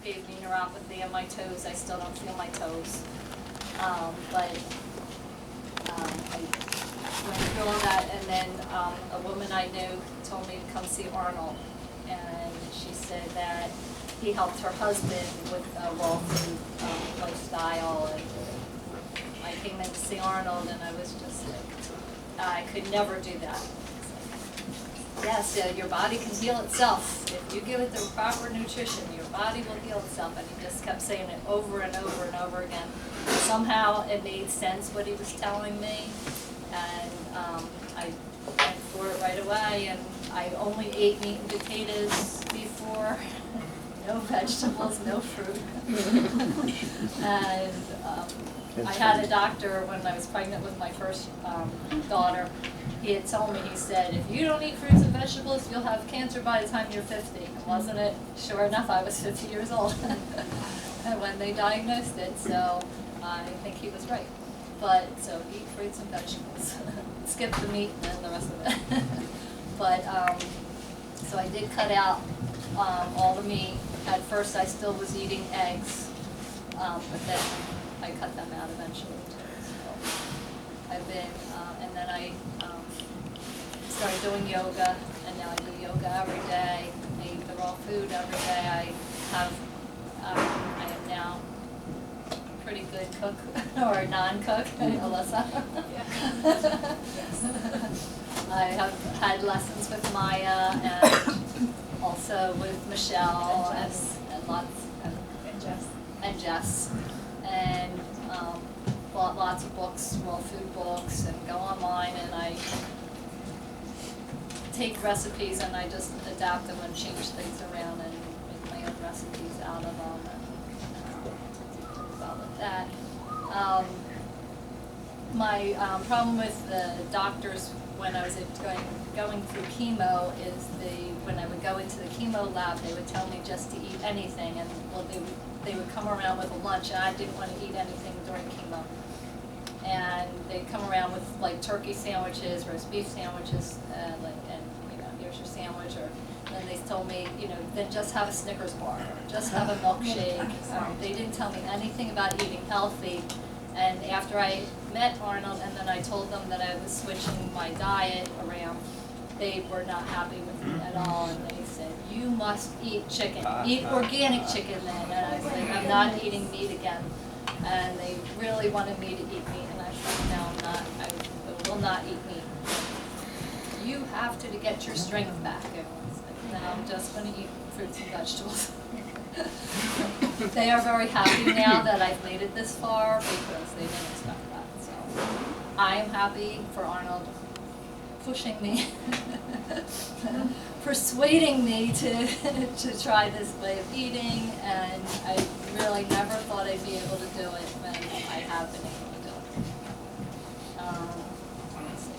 paved me neuropathy in my toes. I still don't feel my toes. But I went through all that, and then a woman I knew told me to come see Arnold, and she said that he helped her husband with raw food lifestyle, and I came in to see Arnold, and I was just like, I could never do that. Yes, your body can heal itself. If you give it the proper nutrition, your body will heal itself. And he just kept saying it over and over and over again. Somehow it made sense what he was telling me, and I went for it right away. And I only ate meat and potatoes before, no vegetables, no fruit. And I had a doctor when I was pregnant with my first daughter. He had told me, he said, if you don't eat fruits and vegetables, you'll have cancer by the time you're 50. And wasn't it? Sure enough, I was 50 years old when they diagnosed it, so I think he was right. But, so eat fruits and vegetables. Skip the meat and then the rest of it. But, so I did cut out all the meat. At first I still was eating eggs, but then I cut them out eventually too. So I've been, and then I started doing yoga, and now I do yoga every day. I eat the raw food every day. I am now a pretty good cook, or non-cook, Alyssa. I have had lessons with Maya, and also with Michelle, and lots, and Jess, and bought lots of books, raw food books, and go online, and I take recipes and I just adapt them and change things around and make my own recipes out of them, and pretty well with that. My problem with the doctors when I was going through chemo is when I would go into the chemo lab, they would tell me just to eat anything, and well, they would come around with a lunch, and I didn't want to eat anything during chemo. And they'd come around with like turkey sandwiches, roast beef sandwiches, and you know, here's your sandwich. Or then they told me, you know, then just have a Snickers bar, or just have a milkshake. They didn't tell me anything about eating healthy. And after I met Arnold, and then I told them that I was switching my diet around, they were not happy with me at all, and they said, you must eat chicken, eat organic chicken then. And I said, I'm not eating meat again. And they really wanted me to eat meat, and I said, no, I'm not, I will not eat meat. You have to get your strength back. And I said, no, I'm just going to eat fruits and vegetables. They are very happy now that I've made it this far, because they didn't expect that. So I am happy for Arnold pushing me, persuading me to try this way of eating, and I really never thought I'd be able to do it, and I have been able to do it. Let's see.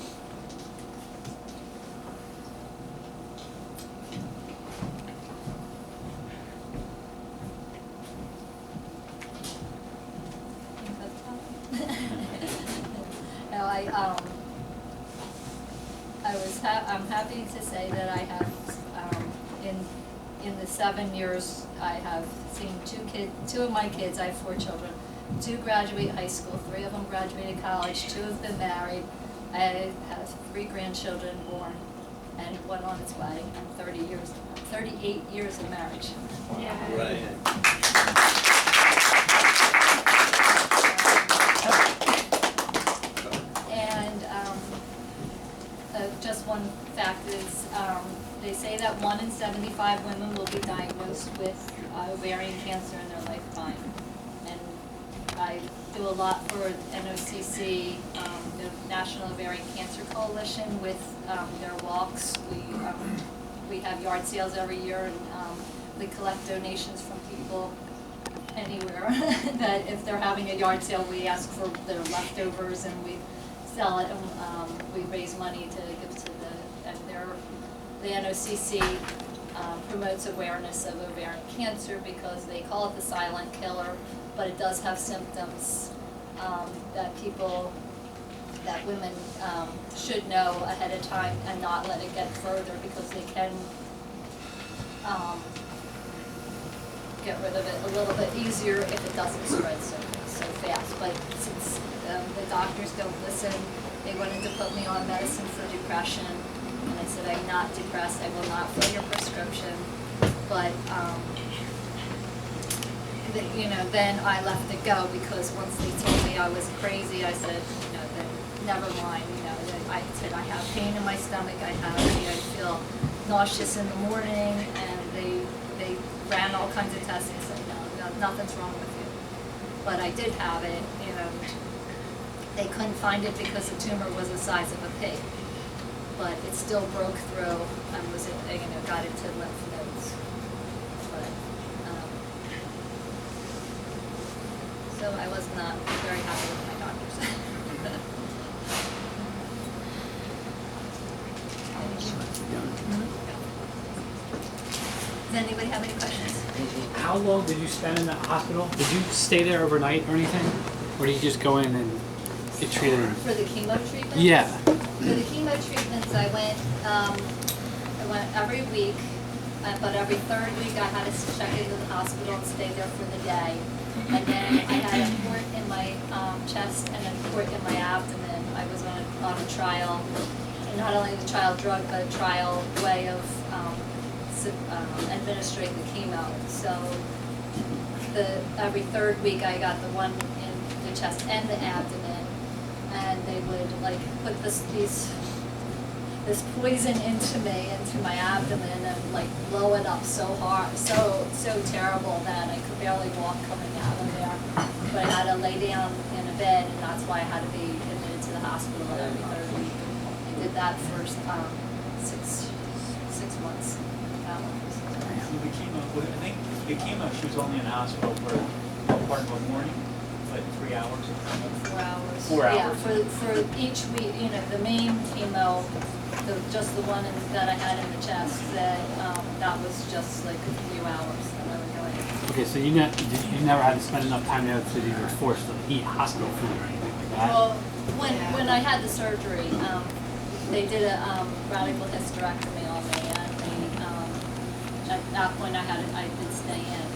No, I'm happy to say that I have, in the 7 years, I have seen two of my kids, I have 4 children, 2 graduate high school, 3 of them graduated college, 2 have been married. I have 3 grandchildren born, and 1 on its way, and 38 years of marriage. Yeah. Right. Just one fact is, they say that 1 in 75 women will be diagnosed with ovarian cancer in their lifetime. And I do a lot for NOCC, the National Ovarian Cancer Coalition, with their walks. We have yard sales every year, and we collect donations from people anywhere. That if they're having a yard sale, we ask for their leftovers, and we sell it, and we raise money to give to the NOCC promotes awareness of ovarian cancer, because they call it the silent killer, but it does have symptoms that women should know ahead of time and not let it get further, because they can get rid of it a little bit easier if it doesn't spread so fast. But since the doctors don't listen, they wanted to put me on medicine for depression, and I said, I'm not depressed, I will not fill your prescription. But then I let it go, because once they told me I was crazy, I said, then never mind. I said I have pain in my stomach, I feel nauseous in the morning, and they ran all kinds of tests and said, no, nothing's wrong with you. But I did have it, and they couldn't find it because the tumor was the size of a pig. But it still broke through and got into lymph nodes. But, so I was not very happy with my doctors. Does anybody have any questions? How long did you spend in the hospital? Did you stay there overnight or anything? Or did you just go in and get treated? For the chemo treatments? Yeah. For the chemo treatments, I went every week, but every third week I had to check into the hospital and stay there for the day. And then I had a port in my chest and a port in my abdomen. I was on a trial, and not only the trial drug, but a trial way of administering the chemo. So every third week I got the one in the chest and the abdomen, and they would put this poison into my abdomen, and blow it up so hard, so terrible that I could barely walk coming out of there. But I had to lay down in a bed, and that's why I had to be admitted to the hospital every third week. I did that for 6 months. The chemo, I think the chemo, she was only in the hospital for part of a morning, 3 hours. 4 hours. 4 hours. Yeah, for each week, the main chemo, just the one that I had in the chest, that was just a few hours that I would go in. Okay, so you never had to spend enough time there to you were forced to eat hospital food or anything like that? Well, when I had the surgery, they did a radical hysterectomy on me, and at that point I did stay in.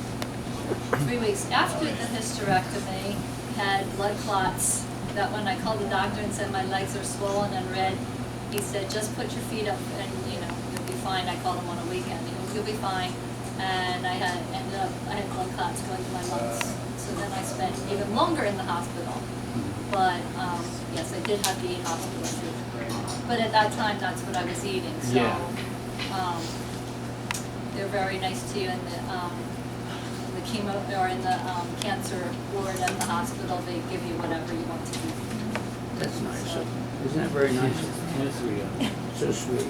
3 weeks after the hysterectomy, had blood clots that when I called the doctor and said my legs are swollen and red, he said, just put your feet up and you'll be fine. I called him on a weekend. He goes, you'll be fine. And I had blood clots going to my lungs. So then I spent even longer in the hospital. But yes, I did have to eat hospital food. But at that time, that's what I was eating. So they're very nice to you in the chemo or in the cancer ward at the hospital. They give you whatever you want to eat. That's nice. So, isn't that very nice? Yes, we So sweet.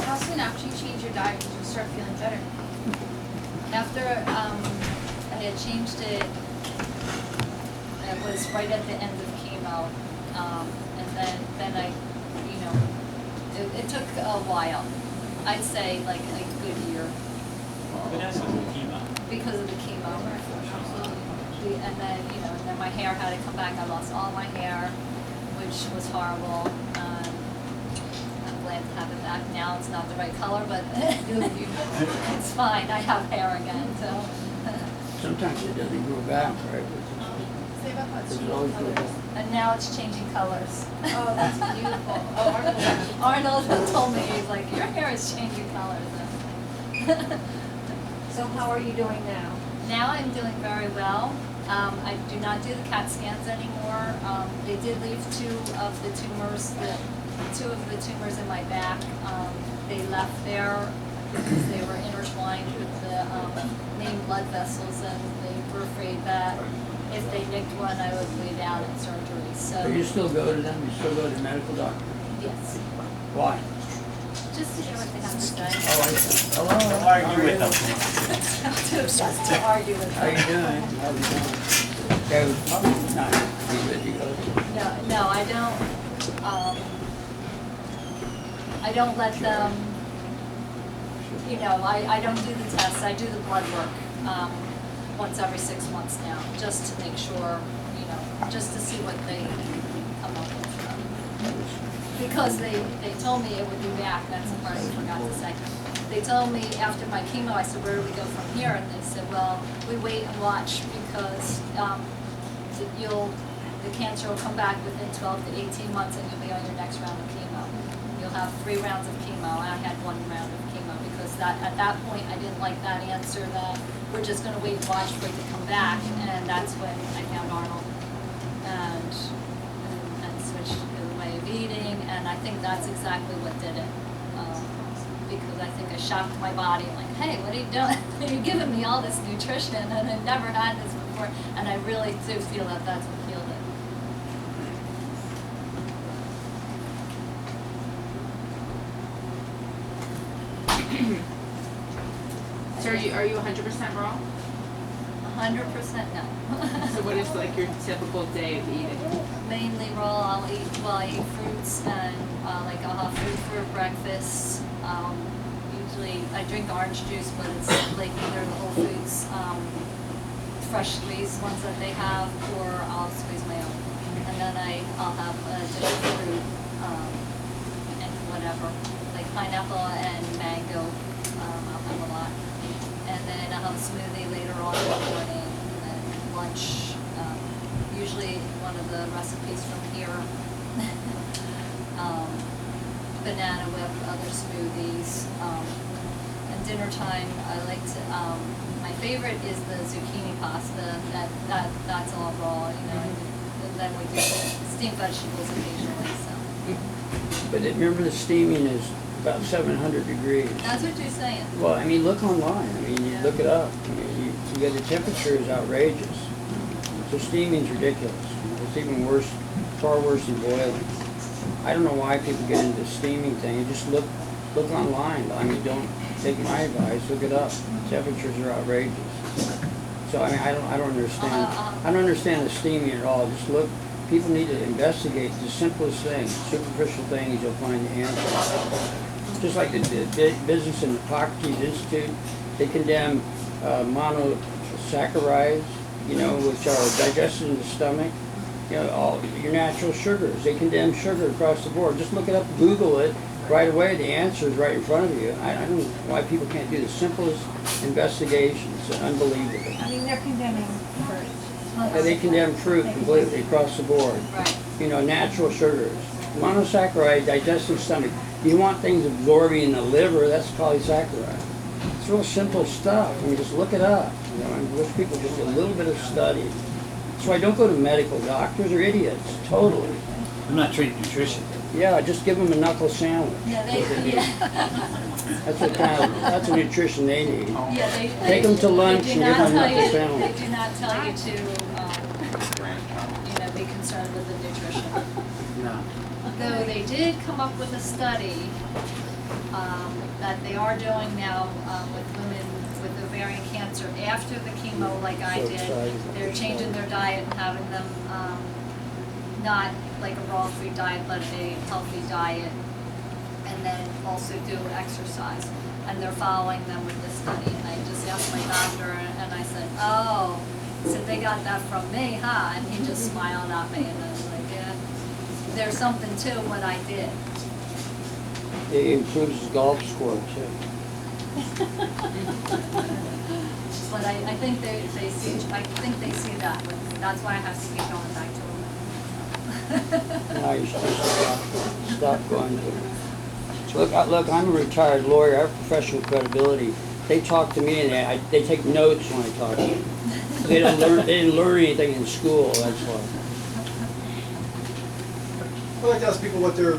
How soon after you change your diet did you start feeling better? After I had changed it, it was right at the end of chemo, and then I, it took a while. I'd say a good year. Vanessa was the chemo. Because of the chemo. And then my hair had to come back. I lost all my hair, which was horrible. I'm glad to have it back now. It's not the right color, but it's fine. I have hair again, so. Sometimes it doesn't grow back, right? Say about that. It's always grow back. And now it's changing colors. Oh, that's beautiful. Oh, Arnold told me, he's like, your hair is changing colors. So how are you doing now? Now I'm doing very well. I do not do the CAT scans anymore. They did leave two of the tumors in my back. They left there because they were intertwined with the main blood vessels, and they were afraid that if they nicked one, I would bleed out in surgery. So. But you still go to them? You still go to the medical doctor? Yes. Why? Just to hear what they have to say. Oh, I see. Hello. Don't argue with them. to argue with How you them. doing? How you doing? Okay, not good. You go. No, I don't let them, I don't do the tests. I do the blood work once every 6 months now, just to make sure, just to see what they come up with. Because they told me it would be back, that's the part I forgot to say. they told me after my chemo, I said, where do we go from here? And they said, well, we wait and watch because the cancer will come back within 12 to 18 months and you'll be on your next round of chemo. You'll have 3 rounds of chemo. I had 1 round of chemo because at that point I didn't like that answer that we're just going to wait and watch for it to come back. And that's when I found Arnold and switched to the way of eating. And I think that's exactly what did it. Because I think I shocked my body, like, hey, what are you doing? You're giving me all this nutrition, and I've never had this before. And I really do feel that that's what healed it. So are you 100% raw? 100% no. So what is like your typical day of eating? Mainly raw. I eat fruits and like I'll have fruit for breakfast. Usually I drink orange juice, but it's like either the Whole Foods fresh squeezed ones that they have, or I'll squeeze my own. And then I'll have a dish of fruit and whatever, like pineapple and mango. I'll have a lot. And then I'll have a smoothie later on in the morning, and then lunch. Usually one of the recipes from here. Banana whip, other smoothies. And dinner time, I like to. My favorite is the zucchini pasta. That's all raw, you know. And then we do steamed vegetables occasionally. So. But remember, the steaming is about 700 degrees. That's what you're saying. Well, I mean, look online. I mean, you Yeah. look it up. I mean, you get the temperature is outrageous. So steaming's ridiculous. It's even worse, far worse than boiling. I don't know why people get into the steaming thing. You just look online. I mean, don't take my advice. Look it up. Temperatures are outrageous. So I mean, I don't understand. I don't understand the steaming at all. Just look. People need to investigate the simplest things, superficial things. You'll find the answer. Just like the Business and Hippocrates Institute, they condemn monosaccharides, you know, which are digested in the stomach. You know, all your natural sugars. They condemn sugar across the board. Just look it up, Google it, right away. The answer is right in front of you. I don't know why people can't do the simplest investigations. It's unbelievable. I mean, they're condemning fruit. They condemn fruit completely across the board. Right. You know, natural sugars. Monosaccharide, digestive stomach. You want things absorbing in the liver, that's polysaccharide. It's real simple stuff. I mean, just look it up. You know, I wish people just did a little bit of study. So I don't go to medical doctors. They're idiots, totally. I'm not trained in nutrition. Yeah, just give them a knuckle sandwich. Yeah, That's the nutrition they need. Yeah, they Take them to lunch they and do give not them a tell knuckle you. sandwich. They do not tell you to, be concerned with the nutrition. No. Though they did come up with a study that they are doing now with women with ovarian cancer after the chemo, like I So did. excited. They're changing their diet and having them not like a raw food diet, but a healthy diet, and then also do exercise. And they're following them with this study. And I just asked my doctor, and I said, "Oh," I said, "they got that from me, huh?" And he just smiled at me, and I was like, "Yeah, there's something to what I did." It improves his golf score too. But I think they see that. That's why I have to keep going back to them. Now you should stop going to them. Look, I'm a retired lawyer. I have professional credibility. They talk to me and they take notes when I talk to them. They didn't learn anything in school, that's why. I like to ask people what their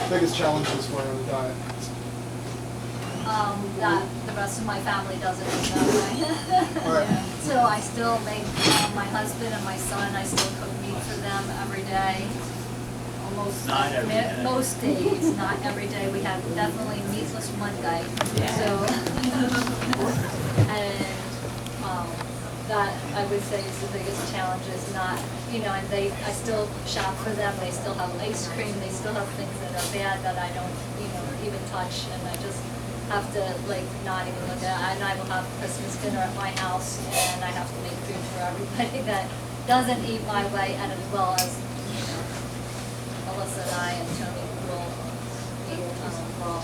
biggest challenges were in the diet. That the rest of my family doesn't eat that way. Right. So I still make my husband and my son, I still cook meat for them every day. Almost Not every day. most days, not every day. We have definitely meatless Monday. So and that I would say is the biggest challenge is not, and I still shop for them. They still have ice cream. They still have things that are bad that I don't even touch, and I just have to not even look at. And I will have Christmas dinner at my house, and I have to make food for everybody that doesn't eat my way, and as well as Melissa and I and Tony will eat raw.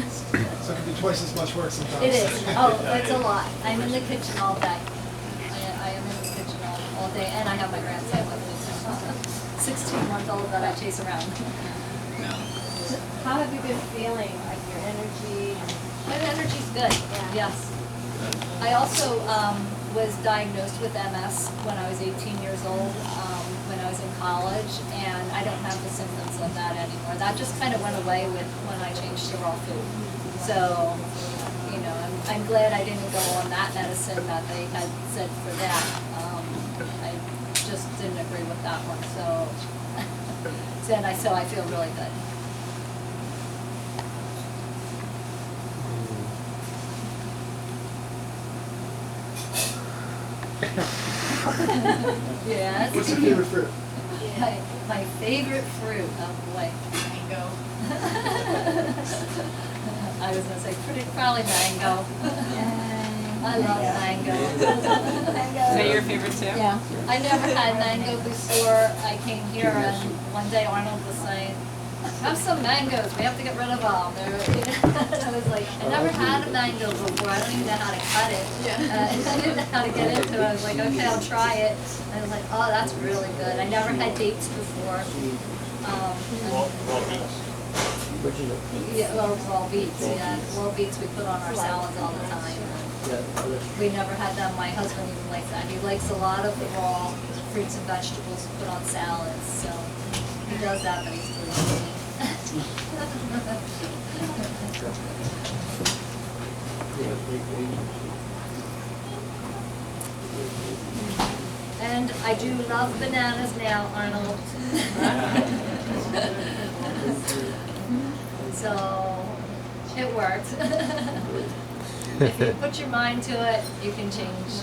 So it can be twice as much work sometimes. It is, oh, it's a lot. I'm in the kitchen all day. I am in the kitchen all day, and I have my grandson with me, so 16-month-old that I chase around. How have you been feeling, like your energy? My energy's good, yes. I also was diagnosed with MS when I was 18 years old, when I was in college, and I don't have the symptoms of that anymore. That just kind of went away with when I changed to raw food. So, you know, I'm glad I didn't go on that medicine that they had said for that. I just didn't agree with that one, so, so I feel really good. Yes. What's your favorite fruit? My favorite fruit, oh boy. Mango. I was gonna say probably mango. I love mango. Is that your favorite too? Yeah. I never had mango before I came here, and one day Arnold was saying, have some mangoes, we have to get rid of them. And I was like, I never had a mango before, I don't even know how to cut it. I didn't know how to get into it, I was like, okay, I'll try it. And I was like, oh, that's really good. I never had dates before. Raw beets. Which is it? Yeah, well, raw beets, yeah, raw beets we put on our salads all the time. Yeah, oh, that's- We never had them, my husband even likes that. He likes a lot of the raw fruits and vegetables put on salads, so he does that, but he's still eating. And I do love bananas now, Arnold. So, it worked. If you put your mind to it, you can change.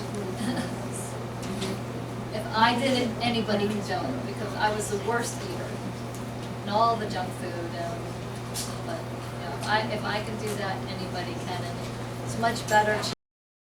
If I did it, anybody can do it, because I was the worst eater. And all the junk food, but, you know, if I can do that, anybody can. And it's much better to